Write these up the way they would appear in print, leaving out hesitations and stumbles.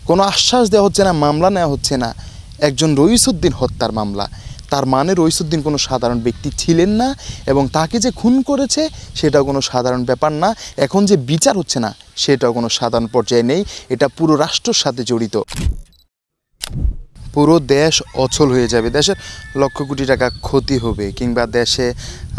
কোনো আশ্বাস দেওয়া হচ্ছে না, মামলা নেওয়া হচ্ছে না। একজন রইসুদ্দিন হত্যার মামলা, তার মানে রইসুদ্দিন কোনো সাধারণ ব্যক্তি ছিলেন না এবং তাকে যে খুন করেছে সেটাও কোনো সাধারণ ব্যাপার না। এখন যে বিচার হচ্ছে না সেটাও কোনো সাধারণ পর্যায়ে নেই, এটা পুরো রাষ্ট্রের সাথে জড়িত। পুরো দেশ অচল হয়ে যাবে, দেশের লক্ষ কোটি টাকা ক্ষতি হবে, কিংবা দেশে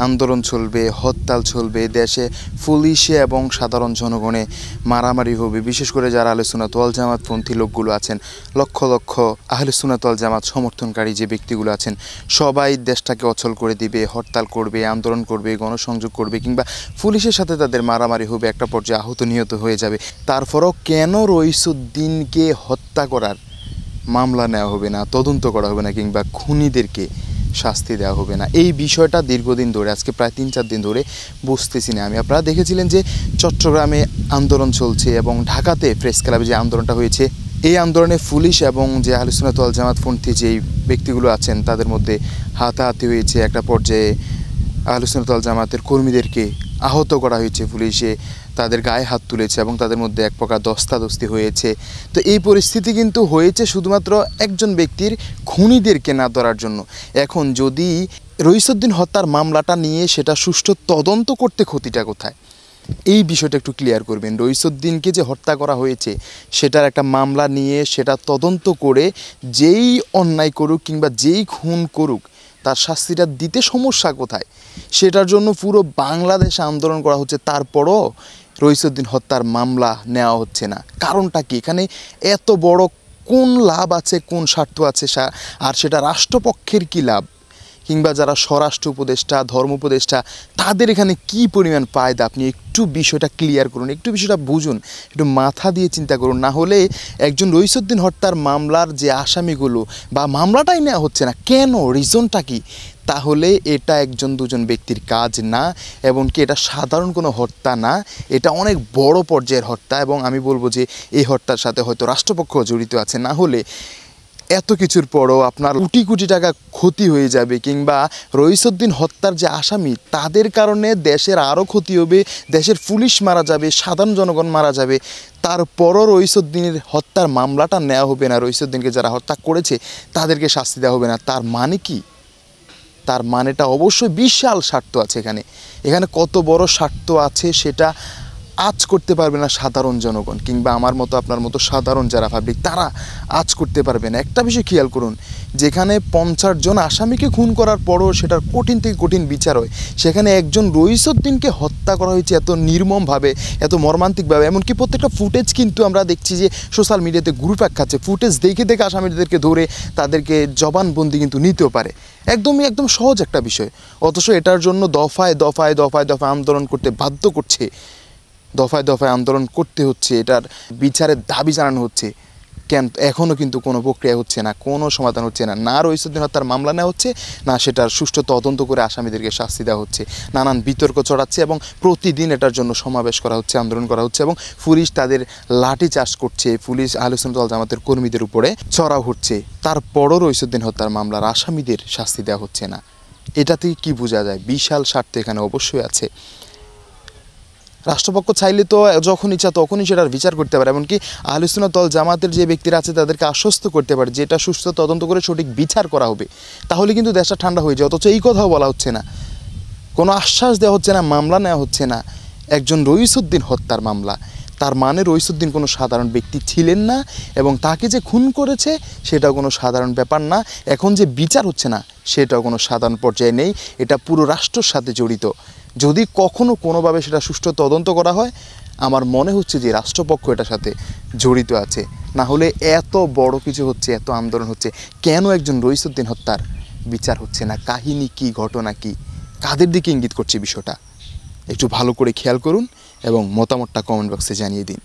আন্দোলন চলবে, হরতাল চলবে, দেশে পুলিশে এবং সাধারণ জনগণে মারামারি হবে। বিশেষ করে যারা আহলে সুন্নাত ওয়াল জামাতপন্থী লোকগুলো আছেন, লক্ষ লক্ষ আহলে সুন্নাত ওয়াল জামাত সমর্থনকারী যে ব্যক্তিগুলো আছেন, সবাই দেশটাকে অচল করে দিবে, হরতাল করবে, আন্দোলন করবে, গণসংযোগ করবে, কিংবা পুলিশের সাথে তাদের মারামারি হবে, একটা পর্যায়ে আহত নিহত হয়ে যাবে। তারপরও কেন রইসুদ্দিনকে হত্যা করার মামলা নেওয়া হবে না, তদন্ত করা হবে না, কিংবা খুনিদেরকে শাস্তি দেওয়া হবে না? এই বিষয়টা দীর্ঘদিন ধরে, আজকে প্রায় 3-4 দিন ধরে বুঝতেছি না আমি। আপনারা দেখেছিলেন যে চট্টগ্রামে আন্দোলন চলছে এবং ঢাকাতে প্রেস ক্লাবে যে আন্দোলনটা হয়েছে, এই আন্দোলনে পুলিশ এবং যে আহলে সুন্নাত ওয়াল জামাতপন্থী যেই ব্যক্তিগুলো আছেন তাদের মধ্যে হাতাহাতি হয়েছে। একটা পর্যায়ে আহলে সুন্নাত ওয়াল জামাতের কর্মীদেরকে আহত করা হয়েছে, পুলিশে তাদের গায়ে হাত তুলেছে এবং তাদের মধ্যে এক প্রকার ধস্তাধস্তি হয়েছে। তো এই পরিস্থিতি কিন্তু হয়েছে শুধুমাত্র একজন ব্যক্তির খুনিদেরকে না ধরার জন্য। এখন যদি রইসুদ্দিন হত্যার মামলাটা নিয়ে সেটা সুষ্ঠু তদন্ত করতে ক্ষতিটা কোথায়, এই বিষয়টা একটু ক্লিয়ার করবেন। রইসুদ্দিনকে যে হত্যা করা হয়েছে সেটার একটা মামলা নিয়ে সেটা তদন্ত করে যেই অন্যায় করুক কিংবা যেই খুন করুক তার শাস্তিটা দিতে সমস্যা কোথায়, সেটার জন্য পুরো বাংলাদেশে আন্দোলন করা হচ্ছে, তারপরও রইসুদ্দিন হত্যার মামলা নেওয়া হচ্ছে না। কারণটা কি? এখানে এত বড় কোন লাভ আছে, কোন স্বার্থ আছে, আর সেটা রাষ্ট্রপক্ষের কি লাভ, কিংবা যারা স্বরাষ্ট্র উপদেষ্টা, ধর্ম উপদেষ্টা, তাদের এখানে কি পরিমাণ ফায়দা? আপনি একটু বিষয়টা ক্লিয়ার করুন, একটু বিষয়টা বুঝুন, একটু মাথা দিয়ে চিন্তা করুন। না হলে একজন রইসুদ্দিন হত্যার মামলার যে আসামিগুলো বা মামলাটাই নেওয়া হচ্ছে না কেন, রিজনটা কি? তাহলে এটা একজন দুজন ব্যক্তির কাজ না, এবং কি এটা সাধারণ কোনো হত্যা না, এটা অনেক বড় পর্যায়ের হত্যা। এবং আমি বলবো যে এই হত্যার সাথে হয়তো রাষ্ট্রপক্ষ জড়িত আছে, না হলে এত কিছুর পরও আপনার কোটি কোটি টাকা ক্ষতি হয়ে যাবে, কিংবা রইসুদ্দিন হত্যার যে আসামি তাদের কারণে দেশের আরও ক্ষতি হবে, দেশের পুলিশ মারা যাবে, সাধারণ জনগণ মারা যাবে, তারপরও রইসুদ্দিনের হত্যার মামলাটা নেওয়া হবে না, রইসুদ্দিনকে যারা হত্যা করেছে তাদেরকে শাস্তি দেওয়া হবে না। তার মানে কি? তার মানেটা অবশ্যই বিশাল স্বার্থ আছে এখানে। এখানে কত বড় স্বার্থ আছে সেটা আজ করতে পারবে না সাধারণ জনগণ, কিংবা আমার মতো আপনার মতো সাধারণ যারা পাবলিক, তারা আজ করতে পারবে না। একটা বিষয় খেয়াল করুন, যেখানে 50 জন আসামিকে খুন করার পরও সেটার কঠিন থেকে কঠিন বিচার হয়, সেখানে একজন রইসুদ্দিনকে হত্যা করা হয়েছে এত নির্মমভাবে, এত মর্মান্তিকভাবে। এমনকি প্রত্যেকটা ফুটেজ কিন্তু আমরা দেখছি যে সোশ্যাল মিডিয়াতে ঘুরপাক খাচ্ছে, ফুটেজ দেখে দেখে আসামিদেরকে ধরে তাদেরকে জবানবন্দি কিন্তু নিতেও পারে। একদম সহজ একটা বিষয়, অথচ এটার জন্য দফায় দফায় দফায় দফায় আন্দোলন করতে বাধ্য করছে, দফায় দফায় আন্দোলন করতে হচ্ছে, এটার বিচারের দাবি জানানো হচ্ছে। কেন এখনও কিন্তু কোনো প্রক্রিয়া হচ্ছে না, কোনো সমাধান হচ্ছে না। না রইসুদ্দিন হত্যার মামলা নেওয়া হচ্ছে, না সেটার সুষ্ঠু তদন্ত করে আসামিদেরকে শাস্তি দেওয়া হচ্ছে। নানান বিতর্ক চড়াচ্ছে এবং প্রতিদিন এটার জন্য সমাবেশ করা হচ্ছে, আন্দোলন করা হচ্ছে, এবং পুলিশ তাদের লাঠি চার্জ করছে, পুলিশ আহলে সুন্নাত ওয়াল জামাতের কর্মীদের উপরে চড়াও হচ্ছে। তারপরও রইসুদ্দিন হত্যার মামলার আসামিদের শাস্তি দেওয়া হচ্ছে না। এটা থেকে কী বোঝা যায়? বিশাল স্বার্থ এখানে অবশ্যই আছে। রাষ্ট্রপক্ষ চাইলে তো যখন ইচ্ছা তখনই সেটার বিচার করতে পারে, এমনকি আহলে সুন্নাত ওয়াল জামাতের যে ব্যক্তিরা আছে তাদেরকে আশ্বস্ত করতে পারে যে এটা সুস্থ তদন্ত করে সঠিক বিচার করা হবে, তাহলে কিন্তু দেশটা ঠান্ডা হয়ে যায়। অথচ এই কথাও বলা হচ্ছে না, কোনো আশ্বাস দেওয়া হচ্ছে না, মামলা নেওয়া হচ্ছে না। একজন রইসুদ্দিন হত্যার মামলা, তার মানে রইসুদ্দিন কোনো সাধারণ ব্যক্তি ছিলেন না এবং তাকে যে খুন করেছে সেটাও কোনো সাধারণ ব্যাপার না। এখন যে বিচার হচ্ছে না সেটাও কোনো সাধারণ পর্যায়ে নেই, এটা পুরো রাষ্ট্রের সাথে জড়িত। যদি কখনো কোনোভাবে সেটা সুষ্ঠু তদন্ত করা হয়, আমার মনে হচ্ছে যে রাষ্ট্রপক্ষ এটার সাথে জড়িত আছে। না হলে এত বড় কিছু হচ্ছে, এত আন্দোলন হচ্ছে, কেন একজন রইসুদ্দিন হত্যার বিচার হচ্ছে না? কাহিনী কি, ঘটনা কি, কাদের দিকে ইঙ্গিত করছে বিষয়টা? একটু ভালো করে খেয়াল করুন এবং মতামতটা কমেন্ট বক্সে জানিয়ে দিন।